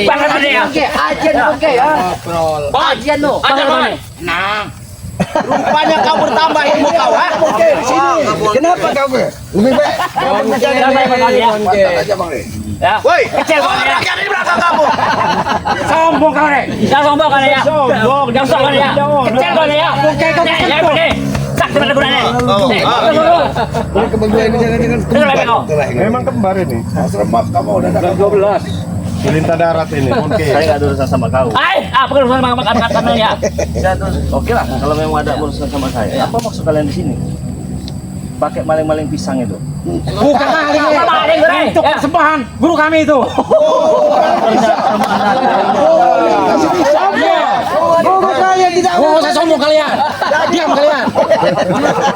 Bakal mana ya? Ajian oke ya. Ajian lo. Bakal mana? Nah. Rupanya kau bertambah ilmu kau, ha? Oke, sini. Kenapa kau? Lebih baik. Ya. Woi, kecil kau ya. Di belakang kamu. Sombong kau nih. Jangan sombong kau ya. Sombong, jangan sombong ya. Kecil kau ya. Oke, kau kecil. Sak sebenarnya gunanya. Keberdua ini jangan. Memang kembar ini. Seremap kamu udah ada 12. Lintah darat ini. Oke. Saya nggak ada urusan sama kau. Apa urusan sama kamu ya? Oke lah, kalau memang ada urusan sama saya. Apa maksud kalian di sini? Pakai maling-maling pisang itu. Bukan maling, untuk persembahan guru kami itu. Guru kalian tidak Saya sombong kalian. Diam kalian.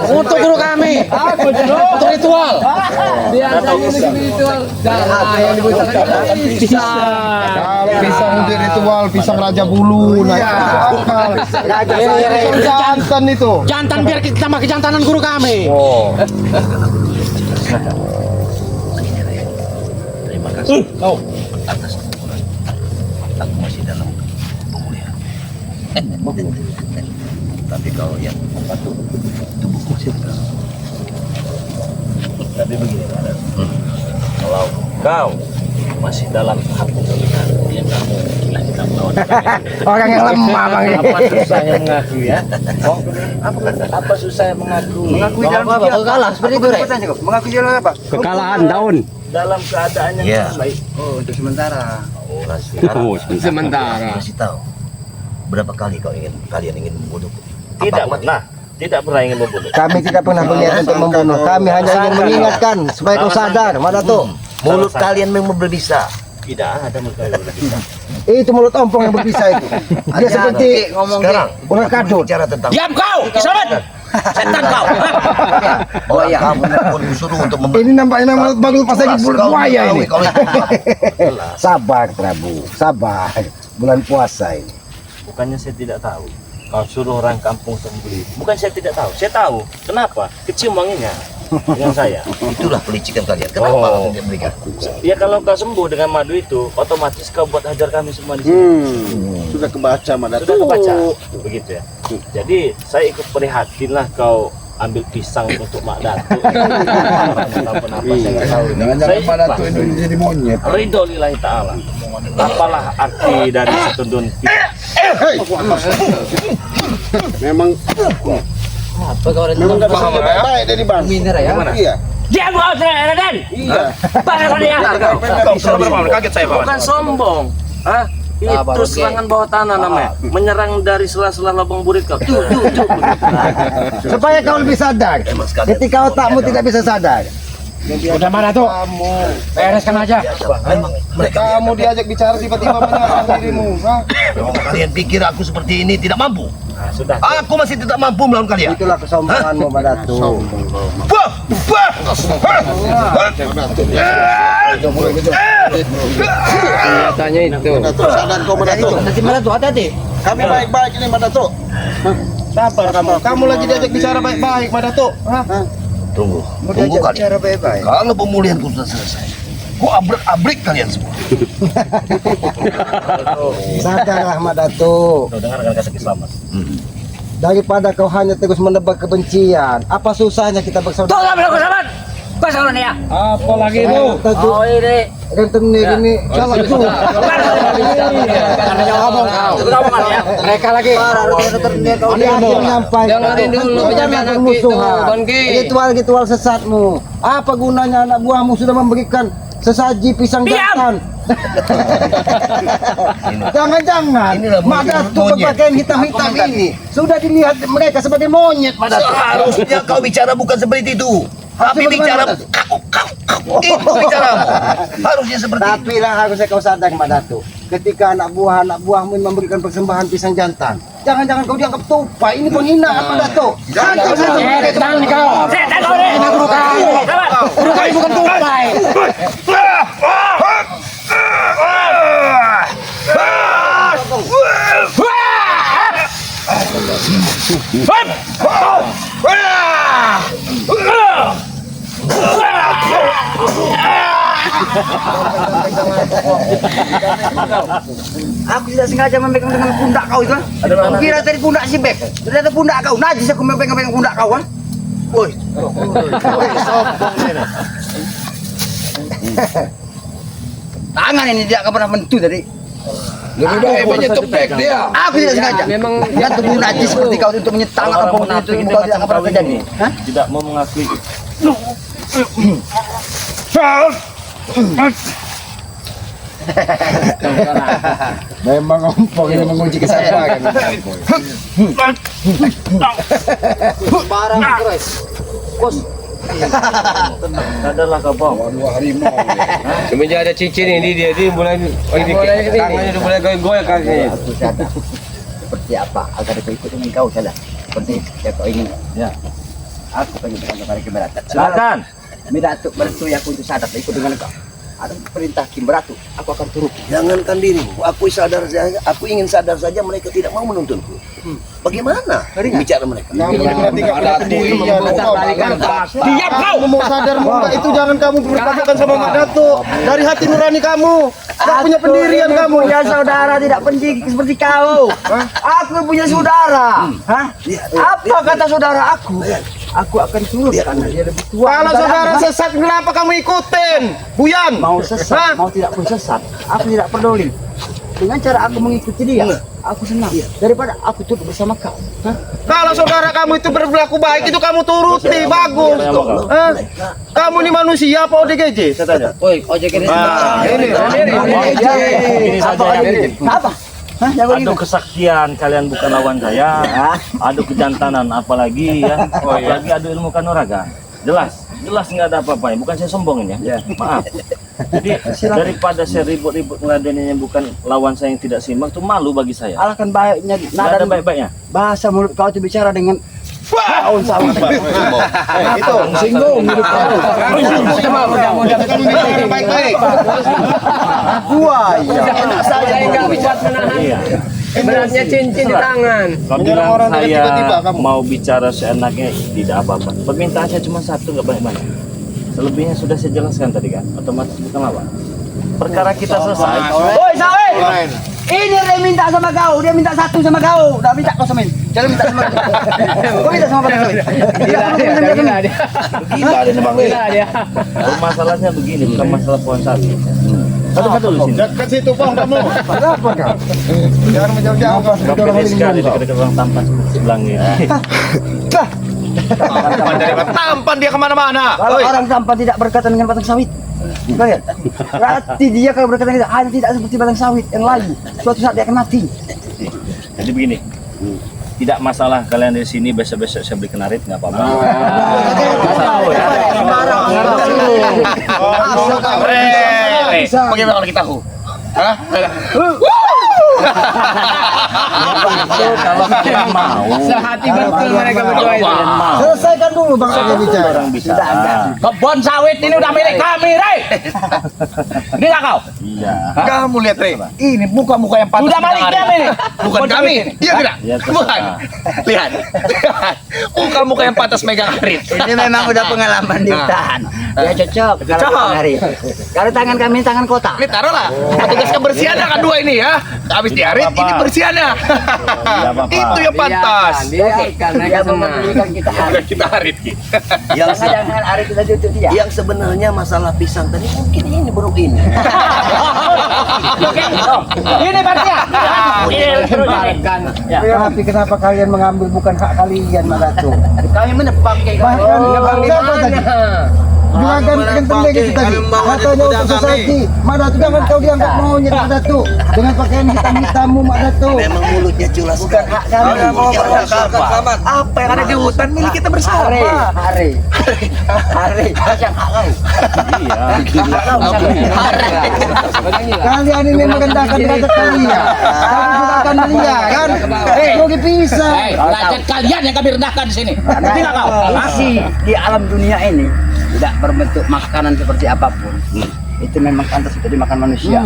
Untuk guru kami. Untuk ritual. Pisang untuk ritual, pisang raja bulu. Nah, itu akal. Jantan itu. Jantan biar kita tambah kejantanan guru kami. Terima kasih. Atas dukungan. Aku masih dalam pemulihan. Tapi kau yang membantu tubuhku masih terus. Tapi begini, Raden. Kalau kau masih dalam tahap pemulihan, yang kamu kita melawan orang yang lemah bang ini. apa susahnya mengaku ya? Apa susahnya mengaku? Mengaku jalan apa? Kalah seperti itu, Rek. Mengaku jalan apa? Kekalahan daun. Dalam keadaan yang baik. Oh, untuk sementara. Sementara. Kasih tahu. Berapa kali kalian ingin membunuhku? Tidak pernah ingin membunuh. Kami tidak pernah berniat untuk membunuh. Kami hanya ingin mengingatkan supaya kau sadar. Mana tuh? Mulut kalian memang berbisa. Tidak ada mulut kalian berbisa. Itu mulut ompong yang berbisa itu. Dia seperti Sekarang orang kadut. bicara tentang Diam kau, Kisamat. Setan kau. oh ya kamu pun disuruh untuk Ini nampaknya memang baru pas lagi bulan buaya ini. Sabar Prabu, sabar. Bulan puasa ini. Bukannya saya tidak tahu. Kau suruh orang kampung sembeli. Bukan saya tidak tahu. Saya tahu. Kenapa? Kecium wanginya dengan saya. Itulah pelicikan kalian. Kenapa kau tidak berikan? Ya kalau kau sembuh dengan madu itu, otomatis kau buat hajar kami semua di sini. Sudah kebaca mana Sudah kebaca. Begitu ya. Jadi saya ikut prihatin lah kau ambil pisang untuk Mak Datuk. Kenapa saya nggak tahu. Jangan-jangan pada tuh ini jadi monyet. Ridho lillahi ta'ala. Apalah arti dari setundun Memang Apa kau Rek? memang nggak bisa baik dari bang. Miner ya? Iya. Diam kau, Raden. Iya. Bakal mana ya? Kaget saya, Pak. Bukan sombong. Hah? Itu serangan bawah tanah namanya. Menyerang dari sela-sela lubang burit kau. Tuh. Supaya kau lebih sadar. Ketika otakmu tidak bisa sadar. Udah mana tuh? Bereskan aja. Kamu diajak bicara tiba-tiba menyerang dirimu. Memang kalian pikir aku seperti ini tidak mampu? Nah, sudah. Aku masih tidak mampu melawan kalian. Itulah kesombonganmu Pak Datu. Katanya itu. Sadar kau Madatu. Nanti mana tuh? Hati-hati. Kami baik-baik ini Madatu. Sabar kamu. Kamu lagi diajak bicara baik-baik Madatu. Tunggu kalian. Cara baik-baik. Kalau pemulihanku sudah selesai, ku abrik kalian semua. Sadarlah Madatu. Kau dengarkan kata selamat. Daripada kau hanya terus menebar kebencian, apa susahnya kita Tuh, bersaudara? ambil Kisamat. Kau sama nih ya? Apa lagi itu? Oh ini. Rentenir ini salah juga. Ngomong kau. Ya. Mereka lagi. Ada yang menyampaikan. Jangan bermusuhan. Ritual-ritual sesatmu. Apa gunanya anak buahmu sudah memberikan sesaji pisang jantan? Jangan-jangan Madatu berpakaian hitam-hitam ini sudah dilihat mereka sebagai monyet Madatu. Seharusnya kau bicara bukan seperti itu. Tapi bicara itu bicaramu. Harusnya seperti itu. Tapi lah harusnya kau sadar Madatu. Ketika anak buahmu memberikan persembahan pisang jantan, jangan-jangan kau dianggap tupai. Ini penghinaan Madatu. Setan kau. Setan kau deh. Guru kami. Guru kami bukan tupai. Aku tidak sengaja memegang dengan pundak kau itu. Aku kira tadi pundak si Bek. Ternyata pundak kau. Najis aku memegang pundak kau kan. Woi. Tangan ini dia pernah mentu tadi. Lebih baik menyentuh Bek dia. Aku tidak sengaja. Memang dia tubuh najis seperti kau untuk menyetak apa itu kau tidak pernah terjadi. Hah? Tidak mau mengakui. Memang ompong ini menguji kesabaran. Barang keras. Bos. Sadarlah kau Bong. Semenjak ada cincin ini dia mulai tangannya udah mulai goyang kakinya. Aku sadar seperti apa agar aku ikut dengan kau sadar seperti yang kau ingin. Ya. Aku pengen kepada Kimberatu. Silakan. Miratu merestui aku untuk sadar ikut dengan kau. Ada perintah Kimberatu, aku akan turut. Jangankan dirimu, aku sadar saja, aku ingin sadar saja mereka tidak mau menuntunku. Bagaimana bicara mereka? Diam kau! Kamu mau sadar muda itu jangan kamu berpatokan sama Mak Datuk. Dari hati nurani kamu. Gak punya pendirian kamu. Punya saudara tidak penting seperti kau. Aku punya saudara. Hah? Apa kata saudara aku? Aku akan turut karena dia lebih tua. Kalau saudara sesat kenapa kamu ikutin? Buyan! Mau sesat, mau tidak pun sesat, aku tidak peduli. Dengan cara aku mengikuti dia, aku senang. Daripada aku turut bersama kau. Hah? Kalau saudara kamu itu berlaku baik itu kamu turuti, bagus. Hah? Kamu ini manusia apa ODGJ? Saya tanya. Woi, ojek ini. Ini saja ya. Apa? Hah? Adu kesaktian kalian bukan lawan saya. Adu kejantanan apalagi ya. Apalagi adu ilmu kanuragan. Jelas nggak ada apa-apa ya. Bukan saya sombongin ya. Maaf. Jadi daripada saya ribut-ribut ngeladeninnya bukan lawan saya yang tidak simak itu malu bagi saya. Alahkan baiknya, Nggak ada baik-baiknya. bahasa mulut kau itu bicara dengan daun sawi. Itu singgung hidup kamu. Baik-baik. Buaya. Enak saja yang nggak bisa menahan. Iya. Beratnya cincin di tangan. Kalau bilang saya mau bicara seenaknya tidak apa-apa. Permintaan saya cuma satu, nggak banyak-banyak. Selebihnya sudah saya jelaskan tadi kan. Otomatis bukan lawan. Perkara kita selesai. Woi, Sawi. Ini dia minta sama kau, dia minta satu sama kau. Udah minta kau sama ini. Jangan minta sama kau. Kau minta sama Pak Sawi. Gila dia. Gila ada Bang. Masalahnya begini, bukan masalah pohon sapi. Satu-satu di sini. Dekat situ Bang kamu. Kenapa kau? Jangan menjauh-jauh. Kau pilih sekali dekat-dekat orang tampan sebelah ini. Tampan dia kemana-mana. Kalau orang tampan tidak berkaitan dengan batang sawit. Lihat. Berarti dia kalau berkaitan dengan hanya tidak seperti batang sawit yang lain. Suatu saat dia akan mati. Jadi begini. Tidak masalah kalian di sini besok-besok saya beli kenarit nggak apa-apa. Bagaimana kalau kita tahu? Kalau kalian mau, Sehati betul mereka berdua itu. Selesaikan dulu Bang Ade bicara. orang bisa. Kebun sawit ini udah milik kami, Rey. Gila kau. Iya. Kamu lihat Rey. Ini muka-muka yang pantas. Udah miliknya ini. Bukan kami. Iya tidak? Ya, terserah. Bukan. Lihat. Muka-muka yang pantas megang arit. Ini memang udah pengalaman di hutan. Ya cocok. Kalau hari. Kalau tangan kami tangan kota. Ini taruhlah. Petugas kebersihan akan dua ini ya. Habis diarit, ini bersihannya. Itu yang pantas. Biarkan mereka senang. Kita Bukan kita arit. jangan hari kita tutup dia. Yang sebenarnya masalah pisang tadi mungkin ini baru ini. Ini berarti ya. Biarkan. Tapi kenapa kalian mengambil bukan hak kalian Mak Datuk? Kami menebang kayak Bahkan siapa tadi? Juragan ganteng kita tadi. Katanya untuk sesaji. Mak Datuk jangan kau dianggap monyet Mak Datuk. Dengan pakaian hitam-hitammu Mak Datuk. Memang mulutnya culas sekali. kami mau Apa yang ada di hutan milik kita bersama. Hari. Yang hak kau. Kalian ini merendahkan derajat kalian. Kami juga akan mulia kan? Rugi pisang. Derajat kalian yang kami rendahkan di sini. Gila kau. Isi di alam dunia ini tidak berbentuk makanan seperti apapun. Itu memang pantas untuk dimakan manusia.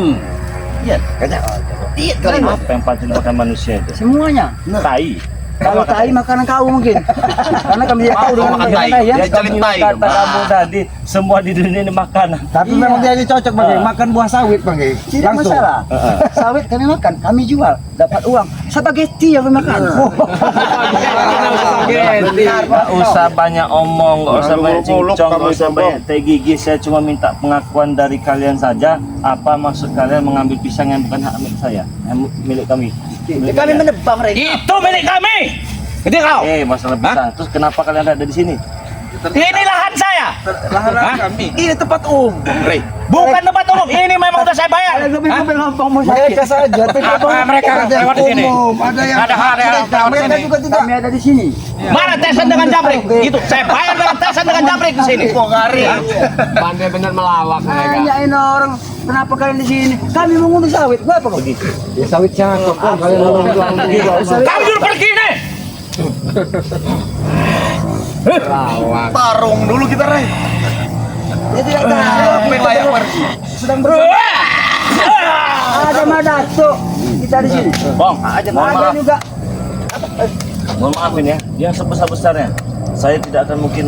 Iya, kata. Iya, Apa yang patut dimakan manusia itu? semuanya. Tai. Kalau tai makanan kau mungkin. Karena kami tidak tahu dengan makan tai. bagaimana ya. Dia celentai. Kata kamu tadi semua di dunia ini makanan. Tapi memang dia cocok Bang. Makan buah sawit Bang. Tidak Langsung. masalah. Sawit kami makan, kami jual, dapat uang. Spaghetti yang kami makan. Nggak usah banyak omong, nggak usah banyak cincong, nggak usah banyak teh gigi. Saya cuma minta pengakuan dari kalian saja. Apa maksud kalian mengambil pisang yang bukan hak milik saya, yang milik kami? Kami menebang mereka. Itu milik kami. Gede kau. Masalah pisang. Terus kenapa kalian ada di sini? Ini lahan saya. Lahan kami. Ini tempat umum. Bukan tempat umum. Ini memang udah saya bayar. Mereka saja tidak mereka lewat di sini. Ada yang mereka juga tidak. Kami ada di sini. Mana tesan dengan jambrik? Itu saya bayar dengan tesan dengan jambrik di sini. Pandai benar melawak mereka. Tanyain orang, kenapa kalian di sini? Kami mengundi sawit. Apa kau? Ya sawit cakep Bang. Kalian orang jual begitu. Kamu dulu pergi nih. Tarung dulu kita, Rey. Dia tidak tahu. Sedang ada Madato kita di sini. Bang, Ada mohon maaf. juga. Mohon maafin ya. Yang sebesar-besarnya. Saya tidak akan mungkin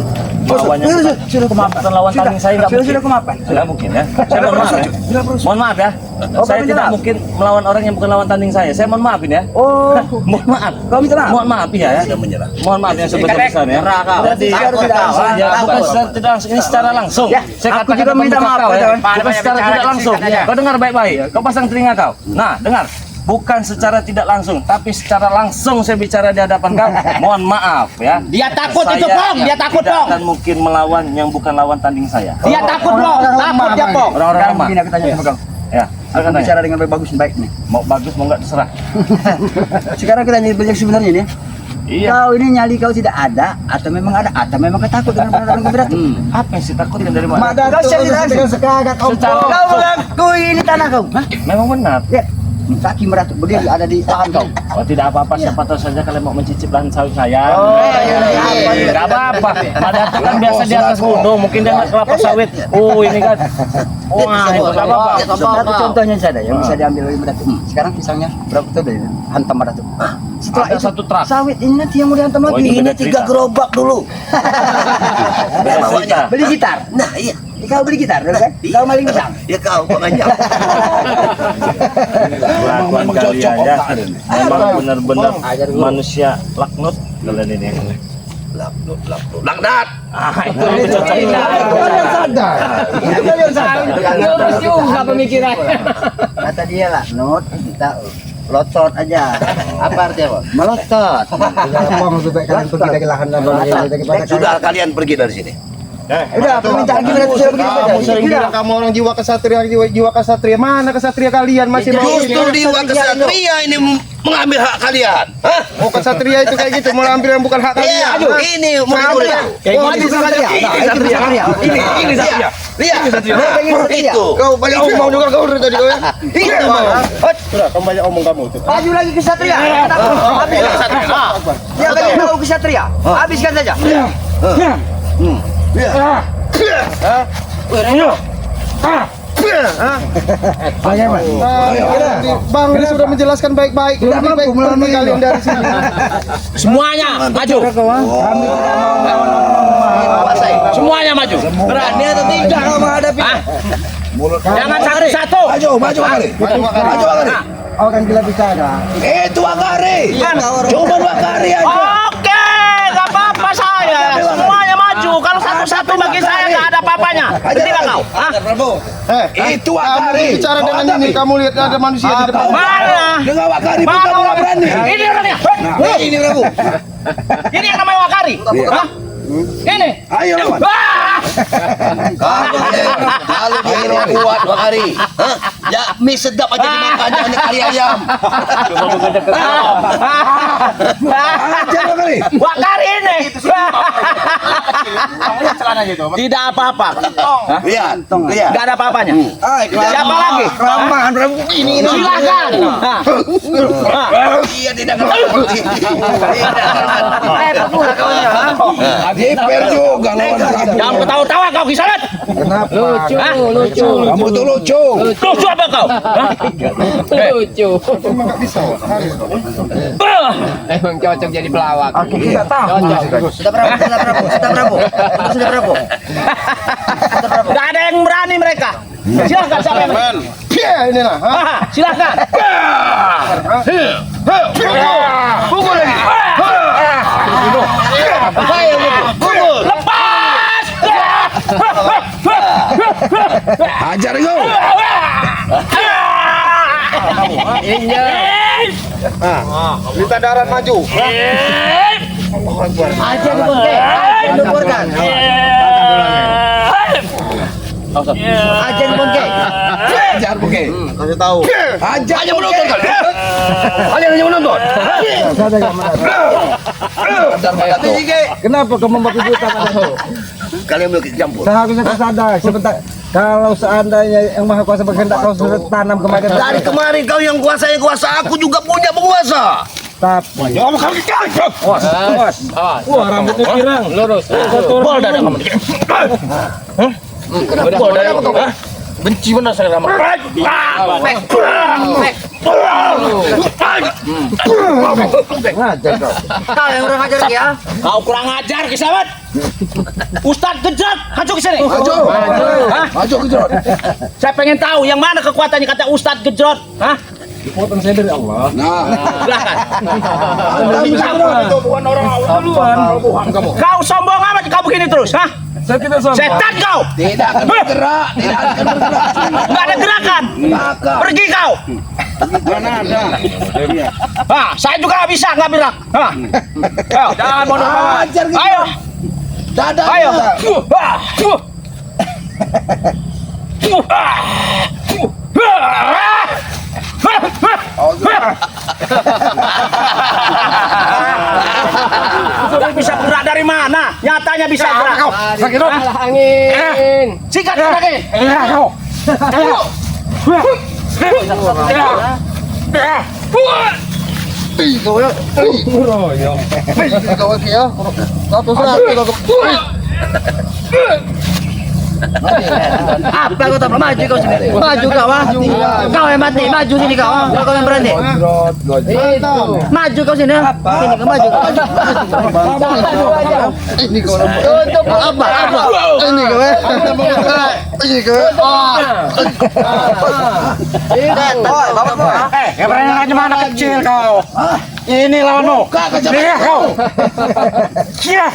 melawannya. Sudah Kemaafan lawan tanding saya nggak mungkin. Sudah kemaafan. Tidak mungkin ya. Saya mohon maaf ya. Mohon maaf ya. Saya minta tidak maaf. mungkin melawan orang yang bukan lawan tanding saya. Saya mohon maafin ya. Oh, Mohon maaf. kau minta maaf. Mohon maaf ya. Mohon maaf yang sebesar-besarnya. Berarti saya harus tidak Ya, bukan secara tidak langsung, ini secara langsung. Ya, Saya aku katakan juga minta membuka maaf, kau, ya. kawan. Bukan secara tidak langsung. Kau dengar baik-baik. Kau pasang telinga kau. Nah, dengar. Bukan secara tidak langsung, tapi secara langsung saya bicara di hadapan kau. Mohon maaf ya. Dia takut itu, Pong. Dia takut, Tidak Pong. akan mungkin melawan yang bukan lawan tanding saya. Dia takut, Pong. Takut dia, Pong. Orang-orang Sekarang lemah. begini aku tanya sama kau. Ya, Aku silakan tanya. bicara dengan baik bagus dan baik nih. Mau bagus mau enggak terserah. Sekarang kita tanya banyak sebenarnya nih. Iya. Kau ini nyali kau tidak ada atau memang ada atau memang kau takut dengan orang Madato? Apa yang sih takutkan dari mana? Madato Kau saya dengan sekagat Om. Secara Kau langsung. mengaku ini tanah kau. Hah? Memang benar. Ya, kaki Madato berdiri ada di lahan kau. Oh tidak apa-apa, siapa tahu saja kalian mau mencicip lahan sawit saya. iya. Enggak apa-apa. Madato kan biasa di atas gunung, mungkin dia nggak kelapa sawit. Oh ini kan. Wah, itu enggak apa-apa. Satu contohnya saja yang bisa diambil oleh Madato. Sekarang pisangnya berapa tuh dari hantam Madato? Setelah Ada itu satu truk. sawit ini nanti yang mau dihantam Oh, lagi. itu Ini beda 3 cerita. gerobak dulu. Beda cerita. Beli gitar. Nah, iya. Kau beli gitar, dulu kan? Kau maling pisang. Ya kau kok ngajak. Kelakuan kalian ya. Memang benar-benar manusia laknut kalian ini. Laknat. Itu lebih cocok. Kalian sadar. Kalian sadar. Lurus juga pemikiran. Kata dia lah, Not, kita lotot aja. Apa artinya, Bos? Melotot. Apa lebih baik kalian pergi dari lahan abang ini daripada Sudah kalian pergi dari sini. Udah, permintaan kita sudah begitu saja. Kamu sering bilang kamu orang jiwa kesatria, jiwa kesatria. Mana kesatria kalian masih mau? Justru Dewa Kesatria ini mengambil hak kalian. Hah? Oh kesatria itu kayak gitu, mau ambil yang bukan hak Iya, kalian. ini murid-murid. Oh, ini Satria. Ini Satria. Lihat. Itu. Kau banyak omong juga kau dari tadi kau ya. Itu mau. Sudah, kamu banyak omong kamu itu. Maju lagi ke Satria. Habiskan. Dia bagi tahu ke Satria. Habiskan saja. Bang ini sudah menjelaskan baik-baik. Lebih baik pergi kalian dari sini. Semuanya maju. Semuanya maju. Berani atau tidak kau menghadapi? Jangan satu-satu. Maju kali. Maju kali. orang gila bicara. Itu Wakari. Cuma Wakari aja. Oke, nggak apa-apa saya. Semuanya maju. Kalau satu-satu bagi saya nggak ada apa-apanya. Tidak kau. Hah? Itu Kamu Wakari. bicara dengan ini, kamu lihat ada manusia di depan. Mana? Dengan Wakari Mana bukan orang orang berani. Ini orangnya. Ini Prabu. Ini yang namanya Wakari. Hah? Ini. Ayo lawan. Wah! Kalau dia ini kuat Wakari. Hah? Ya mie sedap aja dimakannya ini kari ayam. Ajar Wakari. Wakari ini. Tidak apa-apa. Lihat. Lihat. Nggak ada apa-apanya. Siapa lagi? Kelamahan Prabu. Ini. Silakan. Iya tidak ngerti. Hiper juga lawan Prabu. Jangan ketawa-tawa kau kisarat. Kenapa? Lucu. Kamu tuh lucu. Lucu apa kau? Hah? Lucu. Emang nggak bisa. Harus. Emang cocok jadi pelawak. Oke, kita tahu. Sudah berapa? Tidak ada yang berani mereka. Silakan siapa yang berani? Inilah. Silakan. Pukul lagi. Lepas. Hajar kau. Minta darat maju. Aja dibongkar. Aja dibongkar. Aja dibongkar. Hajar buke. Kasih tahu. Hajar Hanya menonton kan? Kalian hanya menonton. Kenapa kamu membagi buta padaku? Kalian belum campur. Seharusnya kau sadar sebentar. Kalau seandainya yang maha kuasa berkehendak kau sudah tanam kemarin. Dari kemarin kau yang kuasa, aku juga punya penguasa. Tapi Wah, rambutnya pirang. Lurus. Bol dari kamu. Bol dari kamu. Benci benar saya sama. Kau yang kurang ajar ya. Kau kurang ajar kisamat. Ustadz Gejrot, maju ke sini. Maju kejot. Saya pengen tahu yang mana kekuatannya kata Ustadz Gejrot. Hah? kekuatan saya dari Allah. Silakan. Itu bukan orang Allah duluan. Kau sombong amat kau begini terus, hah? Saya tidak sombong. Setan kau. Tidak akan bergerak, tidak akan bergerak. Enggak ada gerakan. Pergi kau. Mana ada? Ah, saya juga nggak bisa nggak gerak. Hah? Ayo, jangan bodoh amat. Ajar gitu. Ayo, Dadah. ayo. Sudah bisa gerak dari mana? Nyatanya bisa gerak. Alah angin. Sikat lagi. Apa kau tak maju kau sini? Maju kau ah. Kau yang mati, maju sini kau. Kau yang berani. Maju kau sini. Sini kau maju. Ini kau Untuk apa? Apa? ini kau. Ini kau. Yang berani aja mana kecil kau. Ini lawanmu. Lihat kau. Kia.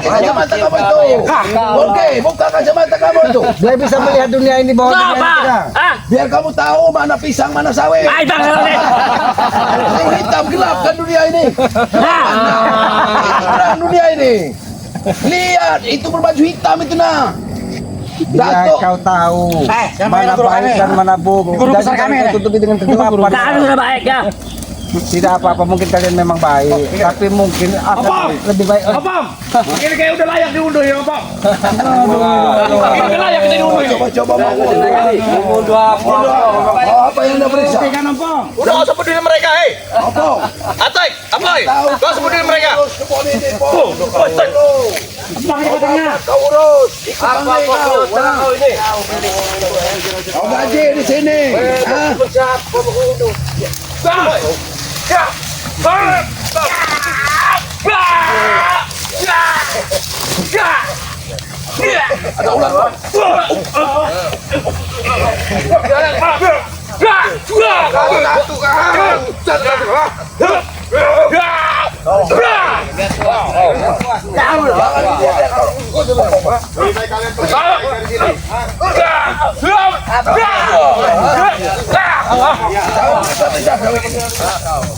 Kacamata kamu itu. Oke, buka kacamata kamu itu. Dia bisa melihat dunia ini bahwa dunia ini tidak. Biar kamu tahu mana pisang, mana sawit. Yang hitam gelap kan dunia ini. Terang dunia ini. Lihat, itu berbaju hitam itu nah. Bila kau tahu mana baik dan mana buruk, jadi kau tutupi dengan kegelapan. Sudah baik ya. Tidak apa-apa, mungkin kalian memang baik, tapi mungkin akan lebih baik. Ini kayak udah layak diunduh ya, Bang. Ini udah layak diunduh. Coba-coba mau. Apa yang anda periksa? Udah kau sebut diri mereka, hei. Apa? Atai, apa? Kau sebut diri mereka. Kau urus. Ikut kau ini. Kau gaji di sini. Ada ular.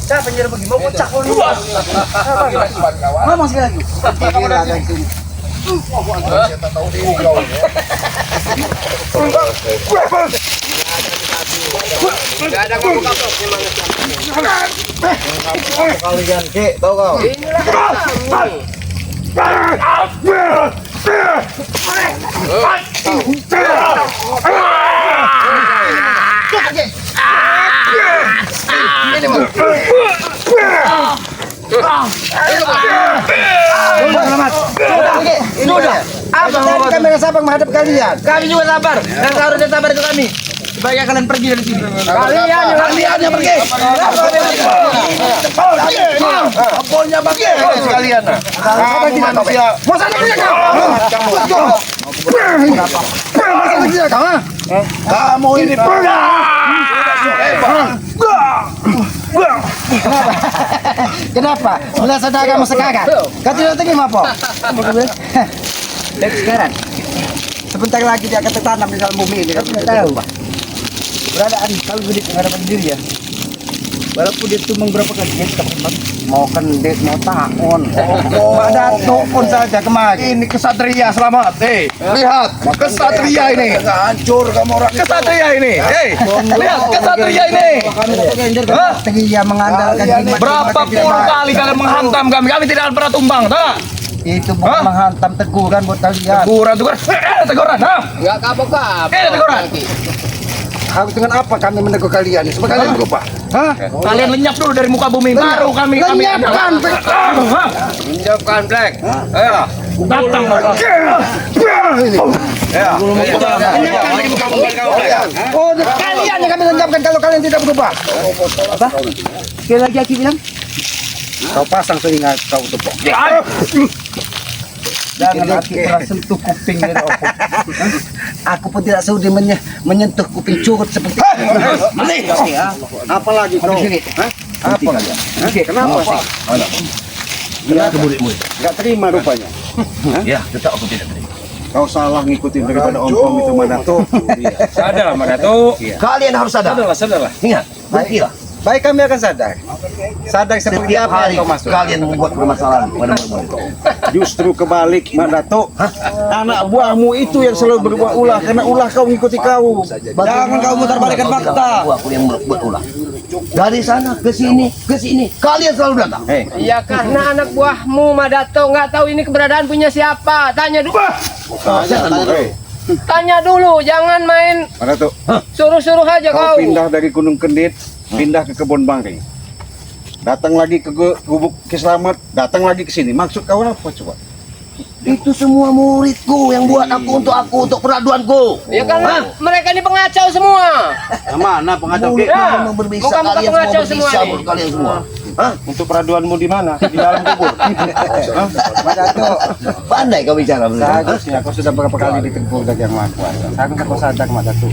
Saya penjara begini mau pecah kau. Ngomong sekali lagi. Kalian Ki, tahu kau? Sudah. Tadi kamera Sabang menghadap kalian. Kami juga sabar. Dan harusnya sabar itu kami. Sebaiknya kalian pergi dari sini. Kalian yang pergi. Apolnya bagi sekalian. Kamu manusia. Masa lagi kau? Masa lagi kau? Kamu ini Kenapa? Melihat saudara kamu sekagat. Kau tidak terima apa? Dan sekarang sebentar lagi dia akan tertanam di dalam bumi ini. Kau tidak tahu, Pak. Beradaan kalau gede menghadapan diri ya. Walaupun dia tumbang berapa kali dia tetap mau kendit, mau tahun. Pada tukun saja kemarin. ini kesatria selamat. Lihat kesatria ini. Hancur kamu orang. Kesatria ini. Lihat kesatria ini. Kesatria mengandalkan jimat. Berapa puluh kali kalian menghantam kami. Kami tidak akan pernah tumbang, tak? Itu bukan menghantam teguran buat kalian. Teguran, ha? Enggak kapok-kapok. Teguran. Harus dengan apa kami menegur kalian? Supaya kalian berubah. Hah? Kalian lenyap dulu dari muka bumi. Baru kami Lenyapkan. Menjawabkan Black. Ayo. datang mereka. Oh, kalian yang kami lenyapkan kalau kalian tidak berubah. Apa? Sekali lagi Aki bilang. Kau pasang telinga kau tepuk. Jangan Aki pernah sentuh kuping dari opung. Aku pun tidak sudi menyentuh kuping curut seperti itu. Apalagi kau? Apa lagi? Kenapa sih? Enggak terima rupanya. Ya, tetap aku tidak terima. Kau salah ngikutin daripada om itu Madato. Sadar Madato. Kalian harus sadar. Sadarlah. Ingat, berkira. Baik kami akan sadar. Sadar seperti Setiap apa hari yang kau masuk. kalian membuat permasalahan pada murid. Justru kebalik Madato. Anak buahmu itu yang selalu berbuat ulah karena ulah kau mengikuti kau. Jangan kau mutarbalikkan fakta. Aku yang berbuat ulah. Dari sana ke sini, kalian selalu datang. Ya karena anak buahmu Madato nggak tahu ini keberadaan punya siapa. Tanya dulu. Tanya dulu, jangan main Madato, suruh-suruh aja kau kau. pindah dari Gunung Kendit, pindah ke Kebon Bangkai. Datang lagi ke Gubuk Kislamet, datang lagi ke sini. Maksud kau apa coba? Itu semua muridku yang buat aku untuk peraduanku. Ya karena mereka ini pengacau semua. Mana pengacau Mulut Ya, kalian berbisa, bukan kalian semua pengacau semua berbisa, nih. mulut kalian semua. Hah? Untuk peraduanmu di mana? Di dalam kubur. Madato, Pandai kau bicara benar. seharusnya kau sudah berapa kali ditegur dari Yang Maha Kuasa. Seharusnya kau sadar Madato.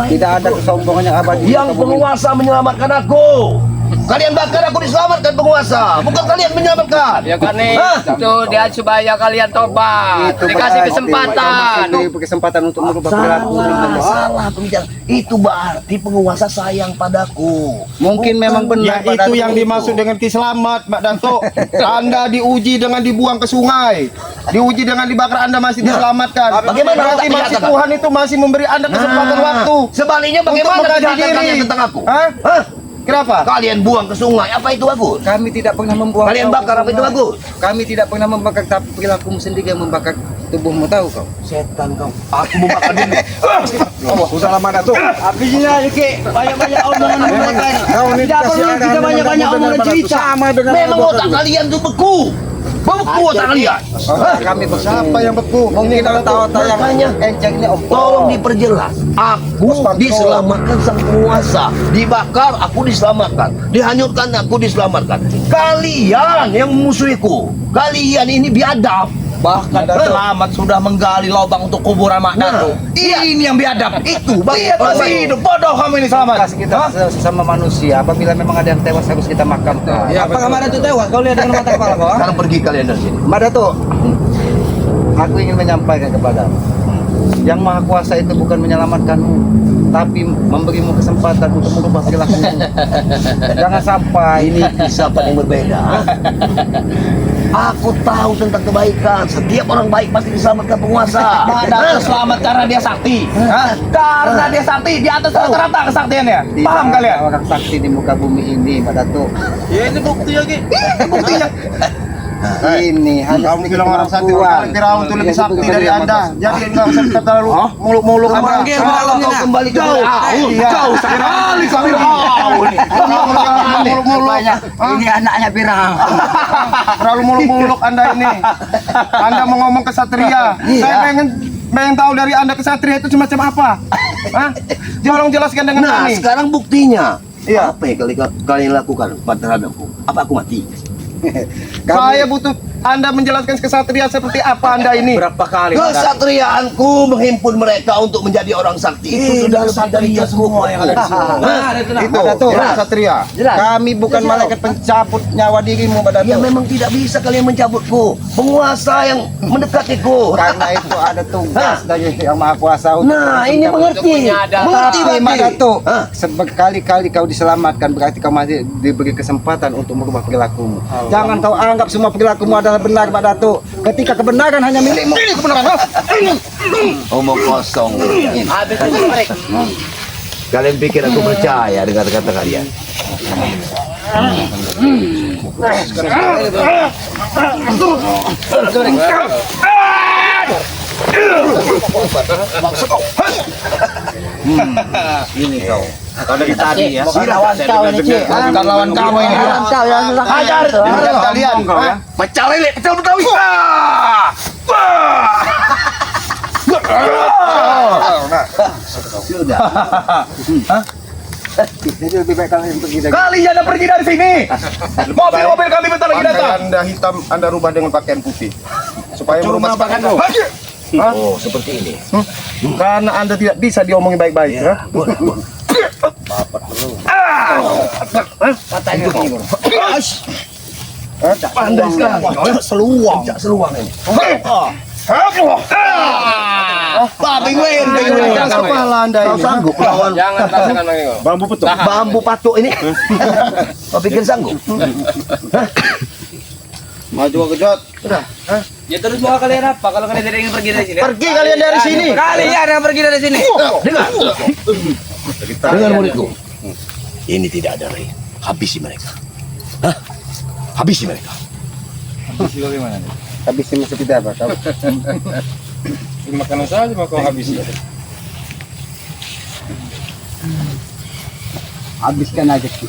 Tidak ada kesombongan yang abadi. Yang penguasa menyelamatkan aku. Kalian bakar aku diselamatkan penguasa, bukan kalian menyelamatkan. Ya karena itu dia supaya kalian tobat. Dikasih kesempatan. Diberi kesempatan untuk merubah perilaku. Salah pembicaraan. Itu berarti penguasa sayang padaku. Mungkin memang benar. Ya, itu yang dimaksud dengan kiselamat, Mbak Danto. Anda diuji dengan dibuang ke sungai, diuji dengan dibakar, Anda masih diselamatkan. Bagaimana Berarti tak masih menyatakan? Tuhan itu masih memberi Anda kesempatan waktu. Sebaliknya Untuk bagaimana mengkaji kejahatan diri. kalian tentang aku? Hah? Hah? Kenapa? Kalian buang ke sungai, apa itu bagus? Kami tidak pernah membuang. Kalian kau bakar, ke apa itu sungai. bagus? Kami tidak pernah membakar, tapi perilakumu sendiri yang membakar tubuhmu, tahu kau? Setan kau. Aku membakar diri. Usah lama Datuk. Habisnya Ki, banyak-banyak omongan mereka. Kau ini tidak perlu kita banyak-banyak omongan cerita. Sama dengan Memang otak kalian tuh beku. Beku otak kalian. kami bersama yang beku. Mungkin tahu-tahu yang enceng ini om. Tolong diperjelas. Aku diselamatkan sang penguasa. Dibakar, aku diselamatkan. Dihanyutkan, aku diselamatkan. Kalian yang memusuhiku. Kalian ini biadab. Bahkan dan selamat sudah menggali lubang untuk kuburan Mak Dato. Ini yang biadab. Itu bagi Masih hidup bodoh kamu ini selamat. Kasih kita sesama manusia. Apabila memang ada yang tewas harus kita makamkan. Ya, apakah Mak Dato tewas? Kau lihat dengan mata kepala kau? Sekarang pergi kalian dari sini. Mbak Dato, aku ingin menyampaikan kepadamu. Yang Maha Kuasa itu bukan menyelamatkanmu, tapi memberimu kesempatan untuk merubah perilakumu. Jangan sampai Ini filsafat yang berbeda. Aku tahu tentang kebaikan. Setiap orang baik pasti diselamatkan penguasa. Mak Dato selamat karena dia sakti. Karena dia sakti di atas rata-rata kesaktiannya. Paham tidak kalian? ada orang sakti di muka bumi ini, Mbak Dato. Ya ini bukti lagi. Buktinya. Ini hanya Kamu bilang orang sakti, Firaun itu lebih sakti dari Anda. Jadi enggak usah terlalu muluk-muluk Anda. Kalau kau kembali ke Jauh sekali Firaun. Muluk-muluk. Ini anaknya Firaun. Terlalu muluk-muluk Anda ini. Anda mau ngomong kesatria. Saya pengen tahu dari Anda kesatria itu semacam apa? Hah? Tolong jelaskan dengan Nah, kami. sekarang buktinya. Iya. Apa yang kalian lakukan terhadapku? Apa aku mati? Saya butuh Anda menjelaskan kesatria seperti apa Anda ini. Berapa kali? Kesatriaanku menghimpun mereka untuk menjadi orang sakti. Itu sudah lebih dari semua yang ada di sini. Itu kesatria. Kami bukan malaikat pencabut nyawa dirimu, Badatu. Ya memang tidak bisa kalian mencabutku. Penguasa yang mendekatiku. karena itu ada tugas dari Yang Maha Kuasa untuk Nah, ini mengerti. Mengerti Tapi berarti. Dato, Hah? sekali-kali kau diselamatkan berarti kau masih diberi kesempatan untuk merubah perilakumu. Jangan kau anggap semua perilakumu adalah benar, Pak Dato. Ketika kebenaran hanya milikmu. Ini kebenaran. Omong kosong. Habis itu mereka. Kalian pikir aku percaya dengan kata kalian? Kau dari tadi ya. Lawan kau ini, Cik. Bukan lawan kamu ini. Lawan kau yang susah. Hajar kalian. Hah? Macam lele, betul Betawi. Sudah. Jadi lebih baik kalian pergi dari Kalian pergi dari sini. Mobil-mobil kami bentar lagi datang. Anda hitam, Anda rubah dengan pakaian putih. Supaya merubah pakaian. Oh, seperti ini. Karena Anda tidak bisa diomongi baik-baik. Ya? Pandai sekali. Seluang. Seluang ini. Babi wen. Kepala Anda Kau ini. sanggup lawan Jangan rasakan lagi kau. Bambu betul. bambu patuk ini? Kau pikir sanggup? Maju kejot. Ya terus mau kalian apa kalau kalian tidak ingin pergi dari sini? Pergi kalian dari sini. Kalian yang pergi dari sini. Dengar muridku. Ini tidak ada lain. Habisi mereka. Hah? Habisi mereka. habis ini seperti apa? Kau Makanan saja mau kau habisi. habiskan aja sih.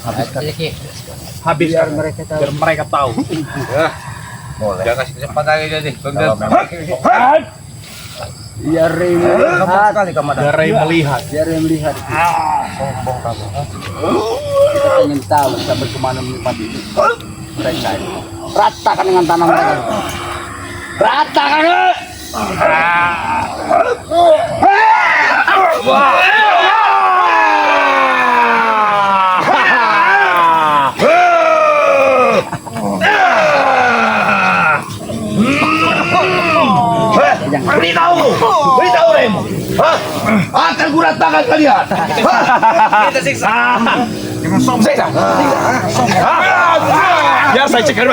Habiskan mereka tahu. Biar mereka tahu. Boleh. Jangan kasih kesempatan lagi jadi. Biar melihat sekali kamu ada. melihat. Biar melihat. Sombong kamu. Kita ingin tahu kita bagaimana menikmati itu. Mereka ini. Ratakan dengan tanah mereka. Ratakan. Beritahu Remo. Hah? Akan kuratakan kalian. Kita siksa. Ya saya cekar.